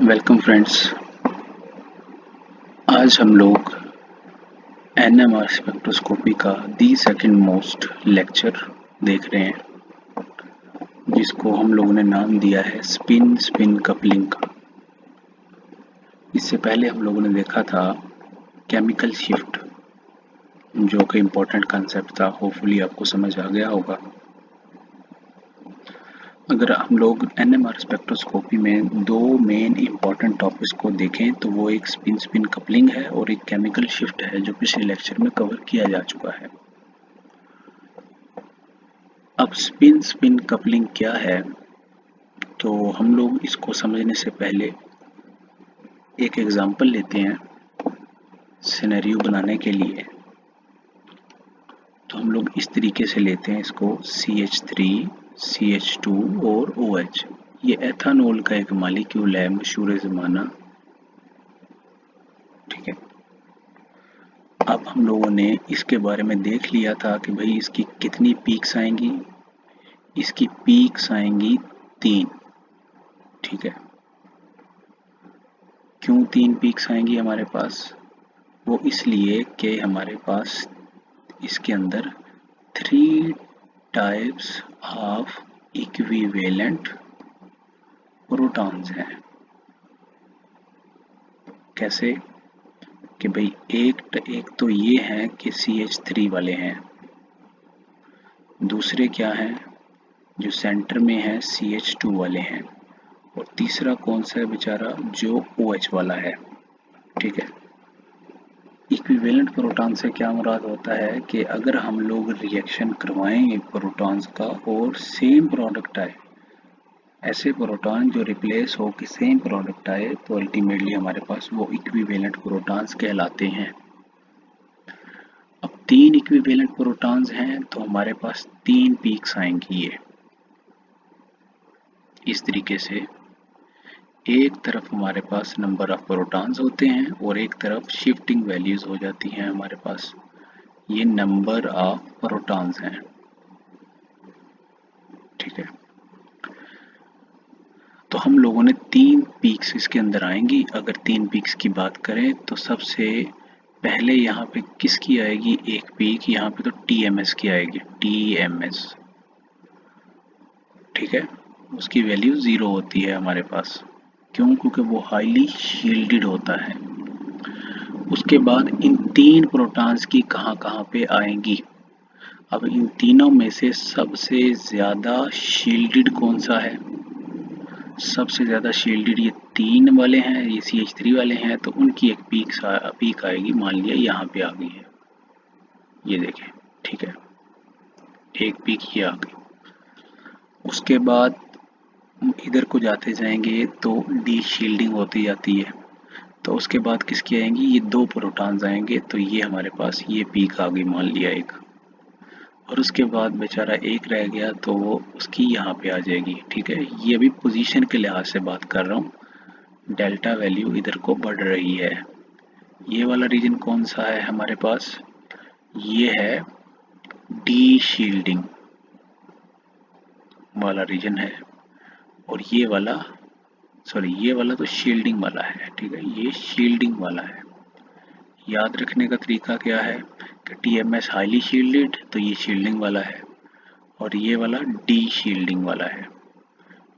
Welcome friends. आज हम लोग एनएमआर स्पेक्ट्रोस्कोपी का दी सेकंड मोस्ट लेक्चर देख रहे हैं, जिसको हम लोगों ने नाम दिया है स्पिन स्पिन कपलिंग का। इससे पहले हम लोगों ने देखा था केमिकल शिफ्ट, जो कि इम्पोर्टेंट कंसेप्ट था। होपफुली आपको समझ आ गया होगा। अगर हम लोग एनएमआर स्पेक्ट्रोस्कोपी में दो मेन इम्पॉर्टेंट टॉपिक्स को देखें तो वो एक स्पिन स्पिन कपलिंग है और एक केमिकल शिफ्ट है, जो पिछले लेक्चर में कवर किया जा चुका है। अब स्पिन स्पिन कपलिंग क्या है, तो हम लोग इसको समझने से पहले एक एग्जांपल लेते हैं सिनेरियो बनाने के लिए। तो हम लोग इस तरीके से लेते हैं इसको CH3, CH2 और OH। ये एथानॉल का एक मॉलिक्यूल है, मशहूर ज़माना। ठीक है। अब हम लोगों ने इसके बारे में देख लिया था कि भाई इसकी कितनी पीक्स आएंगी। इसकी पीक्स आएंगी 3। ठीक है। क्यों 3 पीक्स आएंगी हमारे पास? वो इसलिए कि हमारे पास इसके अंदर 3 टाइप्स ऑफ इक्विवेलेंट प्रोटॉन्स हैं। कैसे? कि भाई एक तो ये हैं कि CH3 वाले हैं, दूसरे क्या हैं जो सेंटर में है CH2 वाले हैं, और तीसरा कौन सा है बेचारा, जो OH वाला है। ठीक है। इक्विवेलेंट प्रोटॉन से क्या मुराद होता है कि अगर हम लोग रिएक्शन करवाएं प्रोटॉन्स का और सेम प्रोडक्ट आए, ऐसे प्रोटॉन जो रिप्लेस हो कि सेम प्रोडक्ट आए, तो अल्टीमेटली हमारे पास वो इक्विवेलेंट प्रोटॉन्स कहलाते हैं। अब 3 इक्विवेलेंट प्रोटॉन्स हैं तो हमारे पास 3 पीक्स आएंगी। ये इस तरीके से एक तरफ हमारे पास नंबर ऑफ प्रोटॉन्स होते हैं और एक तरफ शिफ्टिंग वैल्यूज हो जाती हैं हमारे पास। ये नंबर ऑफ प्रोटॉन्स हैं। ठीक है। तो हम लोगों ने 3 पीक्स इसके अंदर आएंगी। अगर 3 पीक्स की बात करें तो सबसे पहले यहाँ पे किसकी आएगी एक पीक? यहाँ पे तो TMS की आएगी, TMS। ठीक है। उसकी वैल्यू 0 होती है हमारे पास। क्यों? क्योंकि वो हाईली शील्डेड होता है। उसके बाद इन 3 प्रोटॉन्स की कहाँ कहाँ पे आएंगी? अब इन तीनों में से सबसे ज़्यादा शील्डेड कौन सा है? सबसे ज़्यादा शील्डेड ये 3 वाले हैं, ये CH3 वाले हैं, तो उनकी एक पीक आएगी। मान लिया यहाँ पे आ गई है, ये देखें। ठीक है। एक पीक ये आ गई। उसके बाद इधर को जाते जाएंगे तो डी शील्डिंग होती जाती है। तो उसके बाद किसकी आएंगी? ये 2 प्रोटॉन्स आएंगे, तो ये हमारे पास ये पीक आ गई, मान लिया एक। और उसके बाद बेचारा एक रह गया, तो वो उसकी यहाँ पे आ जाएगी। ठीक है। ये अभी पोजीशन के लिहाज से बात कर रहा हूँ। डेल्टा वैल्यू इधर को बढ़ रही है। ये वाला रीजन कौन सा है हमारे पास? ये है डी शील्डिंग वाला रीजन है, और ये वाला ये वाला तो शील्डिंग वाला है। ठीक है। ये शील्डिंग वाला है। याद रखने का तरीका क्या है कि TMS हाईली शील्डेड, तो ये शील्डिंग वाला है, और ये वाला डी शील्डिंग वाला है।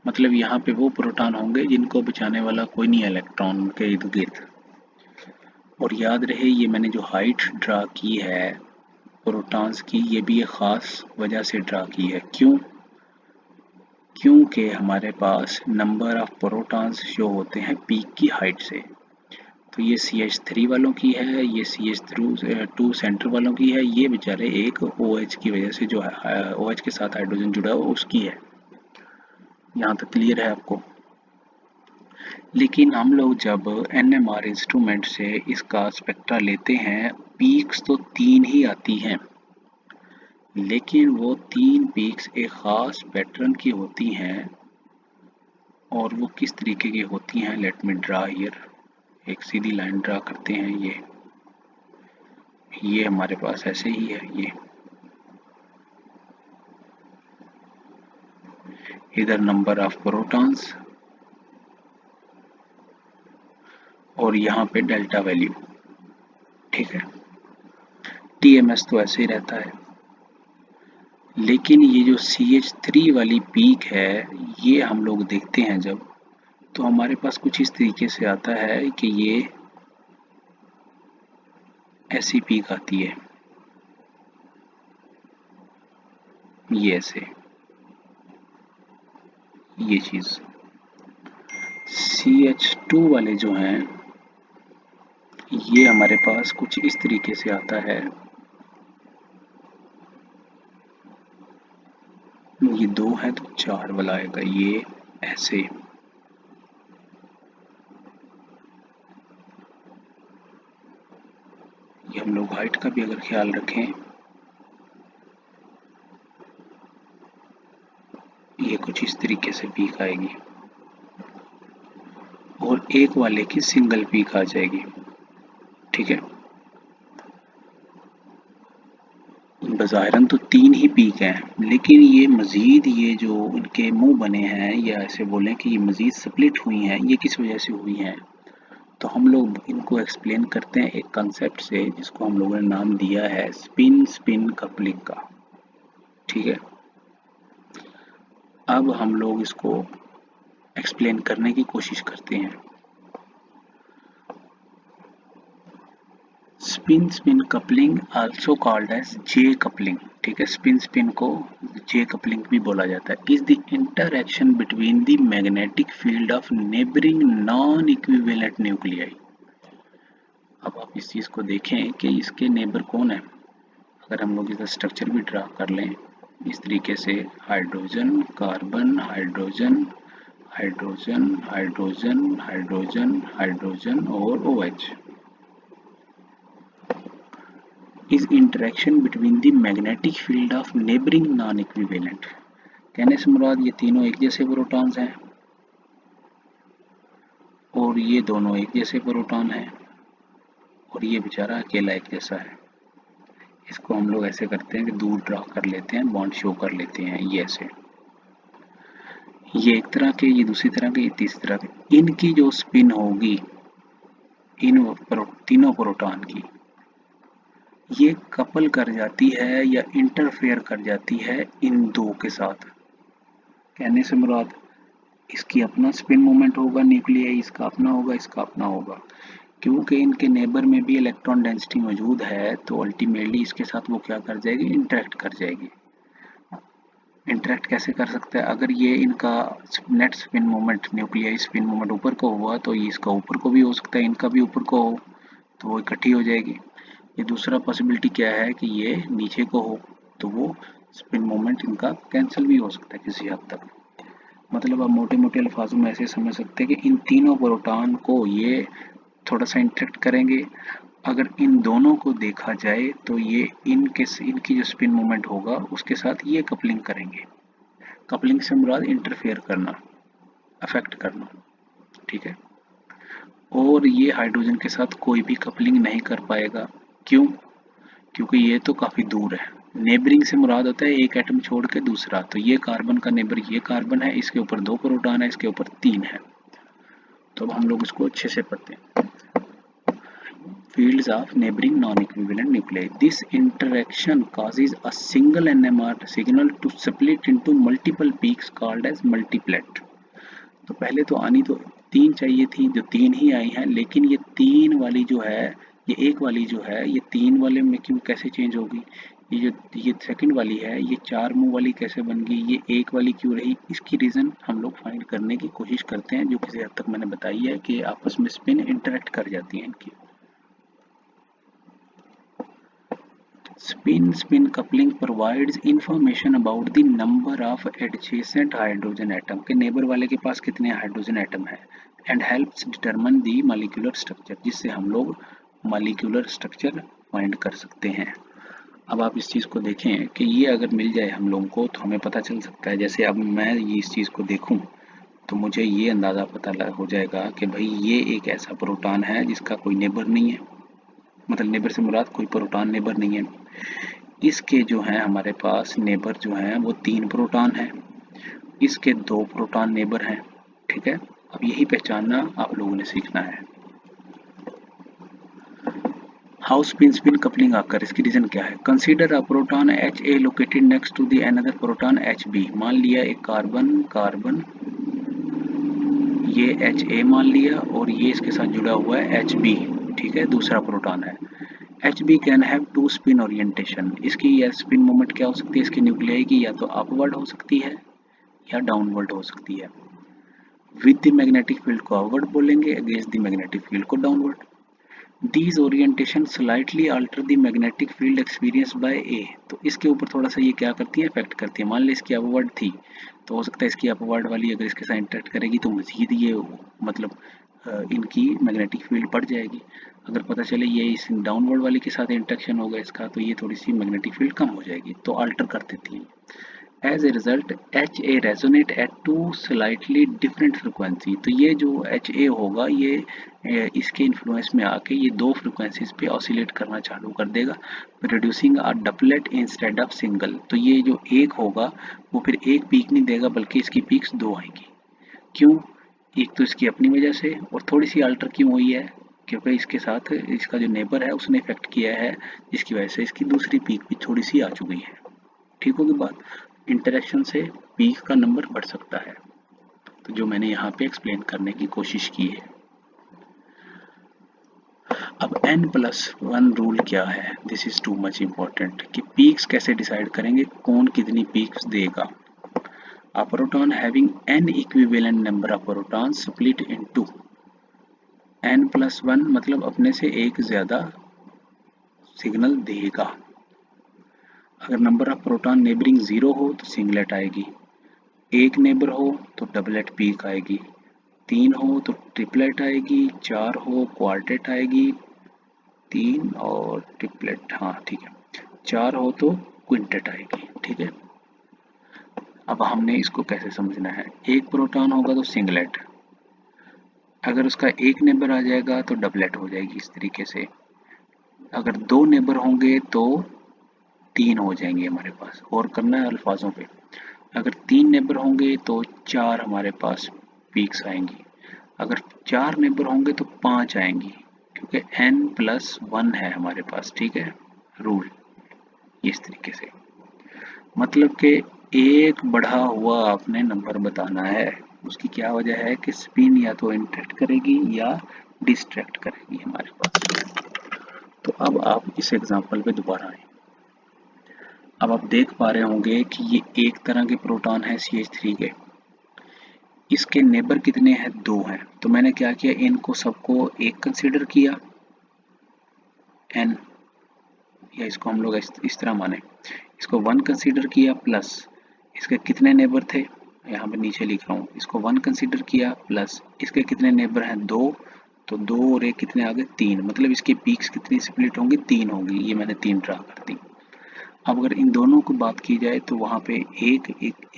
मतलब यहाँ पे वो प्रोटॉन होंगे जिनको बचाने वाला कोई नहीं है इलेक्ट्रॉन के इर्द गिर्द। और याद रहे, ये मैंने जो हाइट ड्रा की है प्रोटॉन्स की, ये भी एक ख़ास वजह से ड्रा की है। क्यों? क्योंकि हमारे पास नंबर ऑफ प्रोटॉन्स जो होते हैं पीक की हाइट से। तो ये CH3 वालों की है, ये CH2 सेंटर वालों की है, ये बेचारे एक OH की वजह से जो है OH के साथ हाइड्रोजन जुड़ा हुआ उसकी है। यहाँ तक क्लियर है आपको? लेकिन हम लोग जब NMR इंस्ट्रूमेंट से इसका स्पेक्ट्रा लेते हैं, पीक्स तो 3 ही आती हैं, लेकिन वो 3 पीक्स एक ख़ास पैटर्न की होती हैं। और वो किस तरीके की होती हैं? Let me draw here. एक सीधी लाइन ड्रा करते हैं। ये हमारे पास ऐसे ही है। ये इधर नंबर ऑफ प्रोटॉन्स, और यहाँ पे डेल्टा वैल्यू, ठीक है। TMS तो ऐसे ही रहता है, लेकिन ये जो CH3 वाली पीक है, ये हम लोग देखते हैं जब, तो हमारे पास कुछ इस तरीके से आता है कि ये ऐसी पीक आती है, ये ऐसे, ये चीज। CH2 वाले जो हैं, ये हमारे पास कुछ इस तरीके से आता है, ये 2 है तो 4 वाला आएगा, ये ऐसे। ये हम लोग हाइट का भी अगर ख्याल रखें, ये कुछ इस तरीके से पीक आएगी और एक वाले की सिंगल पीक आ जाएगी, ठीक है। बज़ाहिरन तो 3 ही पीक हैं, लेकिन ये मज़ीद, ये जो इनके मुंह बने हैं, या ऐसे बोलें कि ये मज़ीद स्प्लिट हुई हैं, ये किस वजह से हुई हैं, तो हम लोग इनको एक्सप्लेन करते हैं एक कंसेप्ट से, जिसको हम लोगों ने नाम दिया है स्पिन स्पिन कपलिंग का, ठीक है। अब हम लोग इसको एक्सप्लेन करने की कोशिश करते हैं। Spin spin coupling also called as J coupling, ठीक है। स्पिन स्पिन को जे कपलिंग भी बोला जाता है। Is the interaction between the magnetic field of neighbouring non equivalent nuclei. अब आप इस चीज को देखें कि इसके नेबर कौन है। अगर हम लोग इसका स्ट्रक्चर भी ड्रा कर लें इस तरीके से, hydrogen, carbon, hydrogen, hydrogen, hydrogen, hydrogen, hydrogen और OH is interaction between the magnetic field of neighboring non-equivalent। कहने से मुराद ये तीनों एक जैसे प्रोटॉन्स हैं और ये दोनों एक जैसे प्रोटॉन हैं और ये बेचारा अकेला एक जैसा है। इसको हम लोग ऐसे करते हैं कि दूर ड्रा कर लेते हैं, बॉन्ड शो कर लेते हैं, ये ऐसे, ये एक तरह के, ये दूसरी तरह के, ये तीसरी तरह के। इनकी जो स्पिन होगी इन तीनों प्रोटॉन की, ये कपल कर जाती है या इंटरफेयर कर जाती है इन दो के साथ। कहने से मुराद इसकी अपना स्पिन मोमेंट होगा, न्यूक्लियाई इसका अपना होगा, इसका अपना होगा। क्योंकि इनके नेबर में भी इलेक्ट्रॉन डेंसिटी मौजूद है, तो अल्टीमेटली इसके साथ वो क्या कर जाएगी, इंटरेक्ट कर जाएगी। इंटरेक्ट कैसे कर सकता है, अगर ये इनका net spin moment, nuclei spin moment ऊपर को हुआ, तो ये इसका ऊपर को भी हो सकता है, इनका भी ऊपर को हो, तो वो इकट्ठी हो जाएगी। ये दूसरा पॉसिबिलिटी क्या है कि ये नीचे को हो, तो वो स्पिन मोमेंट इनका कैंसिल भी हो सकता है किसी हद तक। मतलब आप मोटे मोटे अल्फाजों में ऐसे समझ सकते हैं कि इन तीनों प्रोटॉन को ये थोड़ा सा इंटरेक्ट करेंगे। अगर इन दोनों को देखा जाए तो ये इनकी जो स्पिन मोमेंट होगा उसके साथ ये कपलिंग करेंगे। कपलिंग से मुराद इंटरफेयर करना, अफेक्ट करना, ठीक है। और ये हाइड्रोजन के साथ कोई भी कपलिंग नहीं कर पाएगा। क्यों? क्योंकि ये तो काफी दूर है। नेबरिंग से मुराद होता है एक एटम छोड़ के दूसरा, तो ये कार्बन का नेबर ये कार्बन है, इसके ऊपर 2 प्रोटॉन है, इसके ऊपर 3 है। तो अब हम लोग इसको अच्छे से पढ़ते हैं। Fields of neighboring non-equivalent nuclei. This interaction causes a single NMR signal to split into multiple peaks called as multiplet। तो पहले तो आनी तो 3 चाहिए थी, जो 3 ही आई हैं, लेकिन ये 3 वाली जो है, ये एक वाली जो है, ये 3 वाले में क्यों कैसे चेंज होगी, ये सेकंड वाली है, ये 4 मुंह वाली कैसे बन गई, ये एक वाली क्यों रही, इसकी रीज़न हम लोग फाइंड करने की कोशिश करते हैं, जो किसी हद तक मैंने बताई है कि आपस में स्पिन इंटरेक्ट कर जाती हैं इनकी। Spin-spin coupling provides information about the number of adjacent hydrogen atom के नेबर वाले के पास कितने हाइड्रोजन एटम है, and helps determine the molecular structure, जिससे हम लोग molecular structure फाइंड कर सकते हैं। अब आप इस चीज़ को देखें कि ये अगर मिल जाए हम लोगों को तो हमें पता चल सकता है। जैसे अब मैं ये इस चीज़ को देखूं तो मुझे ये अंदाज़ा पता हो जाएगा कि भाई ये एक ऐसा प्रोटॉन है जिसका कोई नेबर नहीं है, मतलब नेबर से मुराद कोई प्रोटॉन नेबर नहीं है। इसके जो हैं हमारे पास नेबर जो हैं वो 3 प्रोटॉन हैं, इसके 2 प्रोटॉन नेबर हैं, ठीक है। अब यही पहचानना आप लोगों ने सीखना है। हाउ स्पिन स्पिन कपलिंग आकर, इसकी रीजन क्या है? Consider a proton H A located next to the another proton H B. मान लिया एक कार्बन कार्बन, ये एच ए मान लिया और ये इसके साथ जुड़ा हुआ है एच बी, ठीक है, दूसरा प्रोटॉन है। H B can have two spin orientation, इसकी या स्पिन मोमेंट क्या हो सकती है इसके न्यूक्लियाई की, या तो अपवर्ड हो सकती है या डाउनवर्ड हो सकती है। विद द मैग्नेटिक फील्ड को अपवर्ड बोलेंगे, अगेंस्ट द मैग्नेटिक फील्ड को downward. These orientation slightly alter the magnetic field experienced by A। तो इसके ऊपर थोड़ा सा ये क्या करती है, इफेक्ट करती है। मान ली इसकी अपवर्ड थी तो हो सकता है इसकी अपवर्ड वाली अगर इसके साथ इंटरेक्ट करेगी तो मजीद ये मतलब इनकी मैग्नेटिक फील्ड बढ़ जाएगी। अगर पता चले ये इस डाउनवर्ड वाली के साथ इंटरेक्शन होगा इसका तो ये थोड़ी सी मैग्नेटिक फील्ड कम हो जाएगी, तो अल्टर कर देती है। As a result, HA resonate at two slightly different frequency। तो ये जो HA होगा ये इसके इन्फ्लुएंस में आके ये दो फ्रिक्वेंसीज पे ऑसिलेट करना चालू कर देगा, producing a doublet instead of single. तो ये जो एक होगा वो फिर एक पीक नहीं देगा बल्कि इसकी पीक्स दो आएंगी। क्यों? एक तो इसकी अपनी वजह से, और थोड़ी सी अल्टर क्यों हुई है, क्योंकि इसके साथ इसका जो नेबर है उसने इफेक्ट किया है, जिसकी वजह से इसकी दूसरी पीक भी थोड़ी सी आ चुकी है। ठीक होगी बात? इंटरेक्शन से पीक का नंबर बढ़ सकता है, तो जो मैंने यहाँ पे एक्सप्लेन करने की कोशिश की है। अब n+1 रूल क्या है? This is too much important कि पीक्स कैसे डिसाइड करेंगे, कौन कितनी पीक्स देगा। A proton having n equivalent number of protons split into n+1 मतलब अपने से एक ज्यादा सिग्नल देगा। अगर नंबर ऑफ प्रोटॉन नेबरिंग 0 हो तो सिंगलेट आएगी, एक नेबर हो तो डबलेट पीक आएगी, 3 हो तो ट्रिपलेट आएगी, 4 हो क्वार्टेट आएगी, 3 और ट्रिपलेट, हाँ ठीक है, 4 हो तो क्विंटेट आएगी। ठीक है, अब हमने इसको कैसे समझना है? एक प्रोटॉन होगा तो सिंगलेट, अगर उसका एक नेबर आ जाएगा तो डबलेट हो जाएगी इस तरीके से, अगर दो नेबर होंगे तो 3 हो जाएंगे हमारे पास, और करना है अल्फाजों पे। अगर 3 नेबर होंगे तो 4 हमारे पास पीक्स आएंगी, अगर 4 नेबर होंगे तो 5 आएंगी, क्योंकि n+1 है हमारे पास। ठीक है, रूल इस तरीके से, मतलब कि एक बढ़ा हुआ आपने नंबर बताना है। उसकी क्या वजह है कि स्पिन या तो इंटरेक्ट करेगी या डिस्ट्रैक्ट करेगी हमारे पास। तो अब आप इस एग्जांपल पे दोबारा आए। अब आप देख पा रहे होंगे कि ये एक तरह के प्रोटॉन है CH3 के, इसके नेबर कितने हैं? 2 हैं। तो मैंने क्या किया, इनको सबको एक कंसीडर किया n, या इसको हम लोग इस तरह माने, इसको 1 कंसीडर किया, प्लस इसके कितने नेबर थे, यहाँ पे नीचे लिख रहा हूँ, इसको 1 कंसीडर किया प्लस इसके कितने नेबर हैं? 2, तो 2 और 1 कितने आ गए? 3, मतलब इसकी पीक्स कितनी स्प्लिट होंगी? 3 होंगी। ये मैंने 3 ड्रा कर दी। अब अगर इन दोनों को बात की जाए तो वहाँ पे एक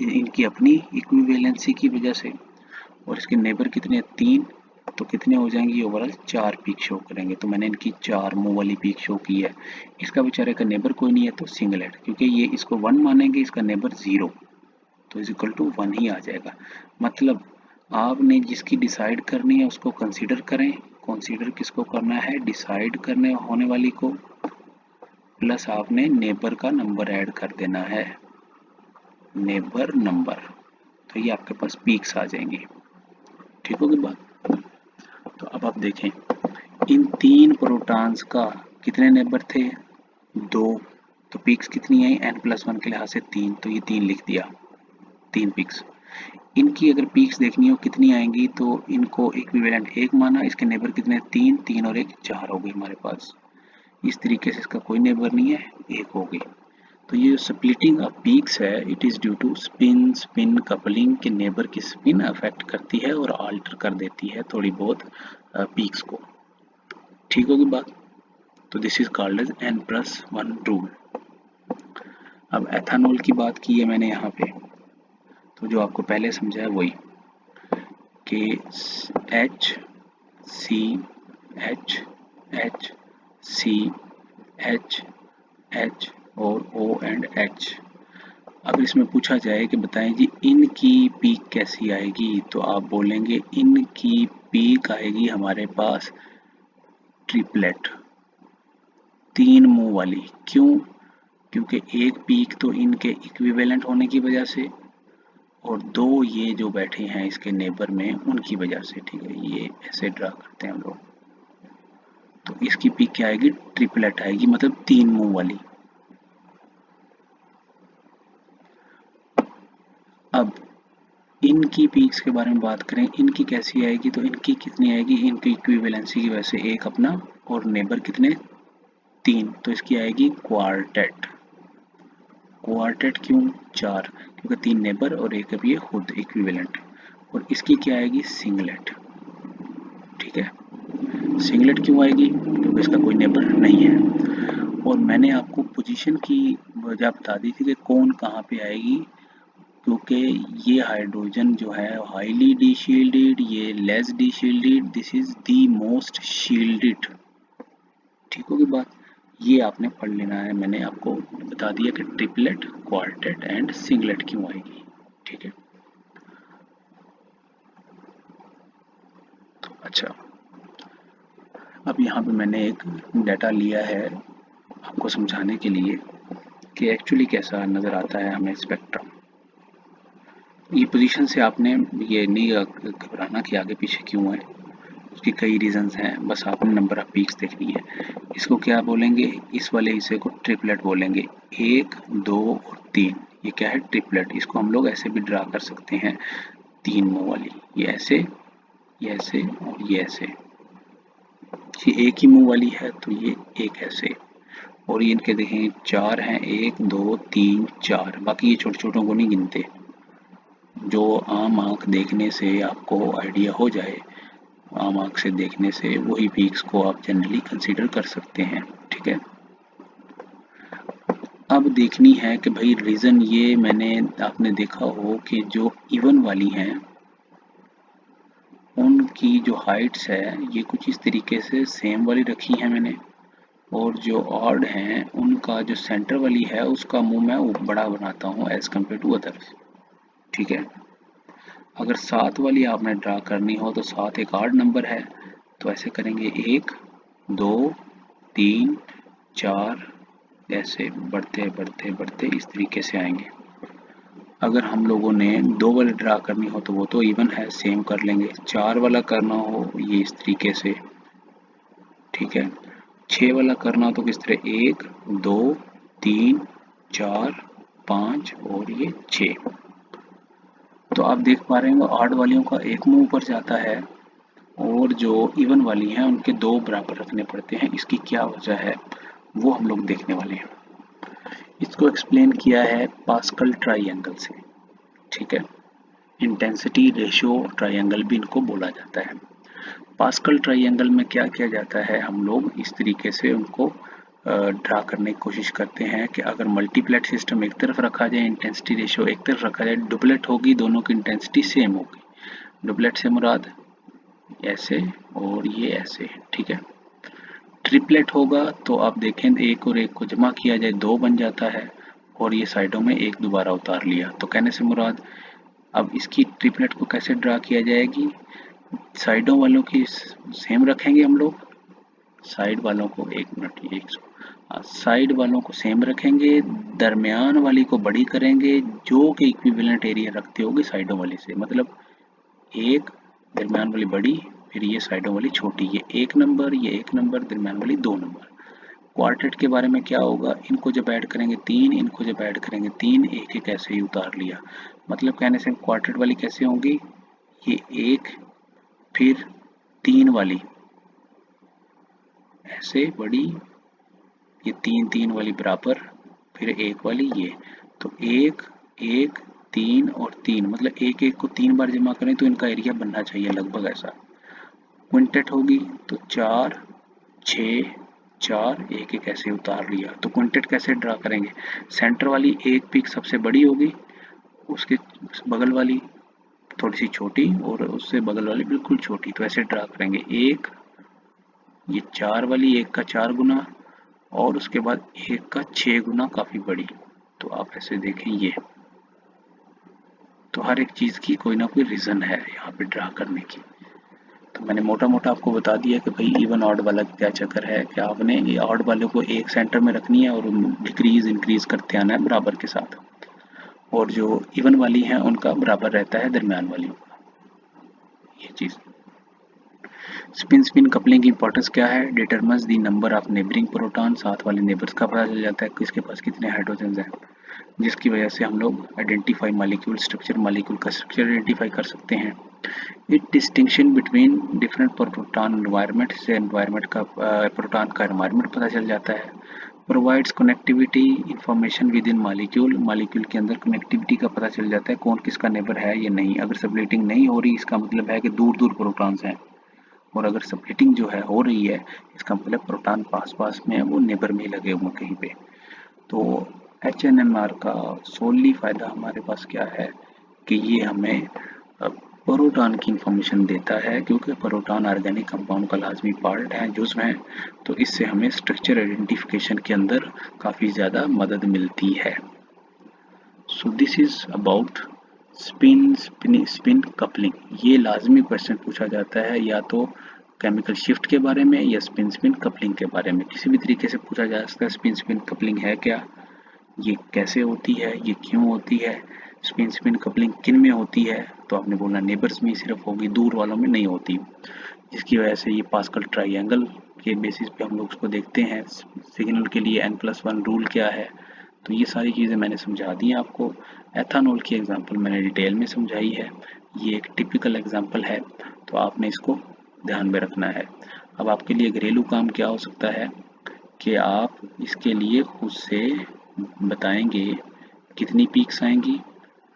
इनकी अपनी इक्विवेलेंसी की वजह से, और इसके नेबर कितने? 3, तो कितने हो जाएंगे? ओवरऑल 4 पीक शो करेंगे। तो मैंने इनकी 4 मुंह वाली पीक शो की है। इसका बेचारे का नेबर कोई नहीं है तो सिंगलेट, क्योंकि ये इसको 1 मानेंगे, इसका नेबर 0, तो इज इक्वल टू 1 ही आ जाएगा। मतलब आपने जिसकी डिसाइड करनी है उसको कंसीडर करें। कंसीडर किसको करना है? डिसाइड करने होने वाली को, प्लस आपने नेबर का नंबर ऐड कर देना है, नेबर नंबर, तो ये आपके पास पीक्स आ जाएंगे। ठीक होगी बात? तो अब आप देखें, इन 3 प्रोटॉन्स का कितने नेबर थे? 2, तो पीक्स कितनी आई? n+1 के लिहाज से 3, तो ये 3 लिख दिया, 3 पीक्स। इनकी अगर पीक्स देखनी हो कितनी आएंगी तो इनको इक्विवेलेंट 1 माना, इसके नेबर कितने? 3, 3 और 1 4 हो गई हमारे पास। इस तरीके से इसका कोई नेबर नहीं है, 1 हो गई। तो ये स्प्लिटिंग ऑफ पीक्स है, it is due to spin spin coupling के नेबर की स्पिन अफेक्ट करती है और आल्टर कर देती है थोड़ी बहुत पीक्स को। ठीक होगी बात? तो this is called as n+1 rule. अब एथानॉल की बात की है मैंने यहाँ पे, तो जो आपको पहले समझाया वही कि H C H H C H H और O एंड H। अगर इसमें पूछा जाए कि बताएं जी इनकी पीक कैसी आएगी, तो आप बोलेंगे इनकी पीक आएगी हमारे पास ट्रिपलेट। तीन मुंह वाली। क्यों? क्योंकि एक पीक तो इनके इक्विवेलेंट होने की वजह से और दो ये जो बैठे हैं इसके नेबर में उनकी वजह से। ठीक है, ये ऐसे ड्रा करते हैं हम लोग। तो इसकी पीक क्या आएगी? ट्रिपलेट आएगी, मतलब तीन मुंह वाली। अब इनकी पीक्स के बारे में बात करें, इनकी कैसी आएगी? तो इनकी कितनी आएगी? इनकी इक्विवेलेंसी की वजह से एक अपना और नेबर कितने? तीन, तो इसकी आएगी क्वार्टेट। क्वार्टेट क्यों? चार, क्योंकि तीन नेबर और एक अब ये खुद इक्विवेलेंट। और इसकी क्या आएगी? सिंगलेट। ठीक है, सिंगलेट क्यों आएगी? क्योंकि इसका कोई नेबर नहीं है। और मैंने आपको पोजीशन की वजह बता दी थी कि कौन कहाँ पे आएगी, क्योंकि ये हाइड्रोजन जो है हाईली डीशील्डेड, ये less deshielded, this is the most shielded. ठीक होगी बात? ये आपने पढ़ लेना है। मैंने आपको बता दिया कि ट्रिपलेट, क्वार्टेट एंड सिंगलेट क्यों आएगी। ठीक है, अच्छा, अब यहाँ पे मैंने एक डाटा लिया है आपको समझाने के लिए कि एक्चुअली कैसा नज़र आता है हमें स्पेक्ट्रम। ये पोजीशन से आपने ये नहीं घबराना कि आगे पीछे क्यों है, उसकी कई रीजंस हैं, बस आपने नंबर ऑफ पीक्स देखनी है। इसको क्या बोलेंगे? इस वाले हिस्से को ट्रिपलेट बोलेंगे। एक, दो और तीन, ये क्या है? ट्रिपलेट। इसको हम लोग ऐसे भी ड्रा कर सकते हैं, तीन मुंह वाली। ये ऐसे, ये ऐसे और ये ऐसे। ये एक ही मुंह वाली है तो ये एक ऐसे, और ये इनके देखें चार हैं, एक दो तीन चार, बाकी ये छोटे छोटों को नहीं गिनते। जो आम आंख देखने से आपको आइडिया हो जाए, आम आंख से देखने से वही पीक्स को आप जनरली कंसीडर कर सकते हैं। ठीक है, अब देखनी है कि भाई रीज़न ये मैंने आपने देखा हो कि जो इवन वाली हैं उनकी जो हाइट्स है ये कुछ इस तरीके से सेम वाली रखी है मैंने, और जो ऑड हैं उनका जो सेंटर वाली है उसका मुंह मैं बड़ा बनाता हूँ एज कम्पेयर टू अदर्स। ठीक है, अगर सात वाली आपने ड्रा करनी हो तो सात एक ऑड नंबर है, तो ऐसे करेंगे एक, दो, तीन, चार, ऐसे बढ़ते बढ़ते बढ़ते इस तरीके से आएंगे। अगर हम लोगों ने दो वाली ड्रा करनी हो तो वो तो इवन है, सेम कर लेंगे। चार वाला करना हो ये इस तरीके से। ठीक है, छः वाला करना हो तो किस तरह? एक, दो, तीन, चार, पाँच और ये छः। तो आप देख पा रहे हैं आठ वालियों का एक मुंह ऊपर जाता है और जो इवन वाली हैं उनके दो बराबर रखने पड़ते हैं। इसकी क्या वजह है वो हम लोग देखने वाले हैं। इसको एक्सप्लेन किया है पास्कल ट्राइंगल से। ठीक है, इंटेंसिटी रेशियो ट्राइंगल भी इनको बोला जाता है। पास्कल ट्राइंगल में क्या किया जाता है, हम लोग इस तरीके से उनको ड्रा करने की कोशिश करते हैं कि अगर मल्टीप्लेट सिस्टम एक तरफ रखा जाए, इंटेंसिटी रेशियो एक तरफ रखा जाए, डुप्लेट होगी, दोनों की इंटेंसिटी सेम होगी। डुप्लेट से मुराद ऐसे और ये ऐसे। ठीक है, ट्रिपलेट होगा तो आप देखें एक और एक को जमा किया जाए दो बन जाता है, और ये साइडों में एक दोबारा उतार लिया। तो कहने से मुराद अब इसकी ट्रिपलेट को कैसे ड्रा किया जाएगी? साइडों वालों की सेम रखेंगे हम लोग, साइड वालों को एक मिनट, एक साइड वालों को सेम रखेंगे, दरमियान वाली को बड़ी करेंगे जो कि इक्विवेलेंट एरिया रखते होगी साइडों वाली से। मतलब एक, दरमियान वाली बड़ी, फिर ये साइडों वाली छोटी, ये एक नंबर, ये एक नंबर, दरमियान वाली दो नंबर। क्वार्टेट के बारे में क्या होगा? इनको जब ऐड करेंगे तीन, इनको जब ऐड करेंगे तीन, एक एक ऐसे ही उतार लिया। मतलब कहने से क्वार्टेट वाली कैसे होंगी? ये एक, फिर तीन वाली ऐसे बड़ी, ये तीन तीन वाली बराबर, फिर एक वाली ये। तो एक, एक, तीन और तीन, मतलब एक एक को तीन बार जमा करें तो इनका एरिया बनना चाहिए लगभग ऐसा। क्विंटेट होगी तो चार, छः, चार, एक एक ऐसे उतार लिया। तो क्विंटेट कैसे ड्रा करेंगे? सेंटर वाली एक पीक सबसे बड़ी होगी, उसके बगल वाली थोड़ी सी छोटी और उससे बगल वाली बिल्कुल छोटी, तो ऐसे ड्रा करेंगे। एक, ये चार वाली एक का चार गुना, और उसके बाद एक का छः गुना काफ़ी बड़ी। तो आप ऐसे देखें ये, तो हर एक चीज़ की कोई ना कोई रीज़न है यहाँ पे ड्रा करने की। तो मैंने मोटा मोटा आपको बता दिया कि भाई इवन ऑड वाला क्या चक्कर है कि आपने ये ऑड वाले को एक सेंटर में रखनी है और डिक्रीज इंक्रीज करते आना है बराबर के साथ, और जो इवन वाली हैं उनका बराबर रहता है दरमियान वाली का, ये चीज़। स्पिन स्पिन कपलिंग की इंपॉर्टेंस क्या है? Determines the number of neighbouring proton, साथ वाले नेबर्स का पता चल जाता है किसके पास कितने हाइड्रोजन हैं, जिसकी वजह से हम लोग आइडेंटिफाई मॉलिक्यूल स्ट्रक्चर, मॉलिक्यूल का स्ट्रक्चर आइडेंटिफाई कर सकते हैं। It distinction between different proton environment से एनवायरनमेंट का प्रोटॉन का एनवायरनमेंट पता चल जाता है। Provides connectivity information with in molecule, molecule के अंदर कनेक्टिविटी का पता चल जाता है कौन किसका नेबर है या नहीं। अगर सबलेटिंग नहीं हो रही इसका मतलब है कि दूर दूर प्रोटॉन्स हैं, और अगर सबलेटिंग जो है हो रही है इसका मतलब प्रोटॉन पास पास में है, वो नेबर में लगे हुए कहीं पे। तो HNMR का सोली फ़ायदा हमारे पास क्या है कि ये हमें प्रोटॉन की इंफॉर्मेशन देता है, क्योंकि प्रोटॉन ऑर्गेनिक कंपाउंड का लाजमी पार्ट है, जुज़्व हैं, तो इससे हमें स्ट्रक्चर आइडेंटिफिकेशन के अंदर काफ़ी ज़्यादा मदद मिलती है। So this is about spin coupling. ये लाजमी क्वेश्चन पूछा जाता है या तो केमिकल शिफ्ट के बारे में या स्पिन कपलिंग के बारे में, किसी भी तरीके से पूछा जा सकता है। स्पिन कपलिंग है क्या, ये कैसे होती है, ये क्यों होती है, स्पिन कपलिंग किन में होती है, तो आपने बोलना नेबर्स में सिर्फ होगी, दूर वालों में नहीं होती, जिसकी वजह से ये पास्कल ट्राइंगल के बेसिस पे हम लोग उसको देखते हैं। सिग्नल के लिए n+1 रूल क्या है, तो ये सारी चीज़ें मैंने समझा दी हैं आपको। एथानॉल की एग्जांपल मैंने डिटेल में समझाई है, ये एक टिपिकल एग्जांपल है, तो आपने इसको ध्यान में रखना है। अब आपके लिए घरेलू काम क्या हो सकता है कि आप इसके लिए खुद से बताएंगे कितनी पीक्स आएंगी,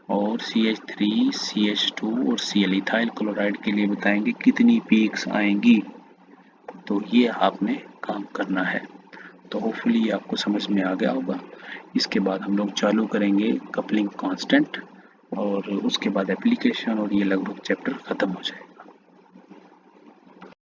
और CH3, CH2 और Cl इथाइल क्लोराइड के लिए बताएंगे कितनी पीक्स आएंगी। तो ये आपने काम करना है। तो होपफुली ये आपको समझ में आ गया होगा। इसके बाद हम लोग चालू करेंगे कपलिंग कांस्टेंट, और उसके बाद एप्लीकेशन, और ये लगभग चैप्टर ख़त्म हो जाएगा।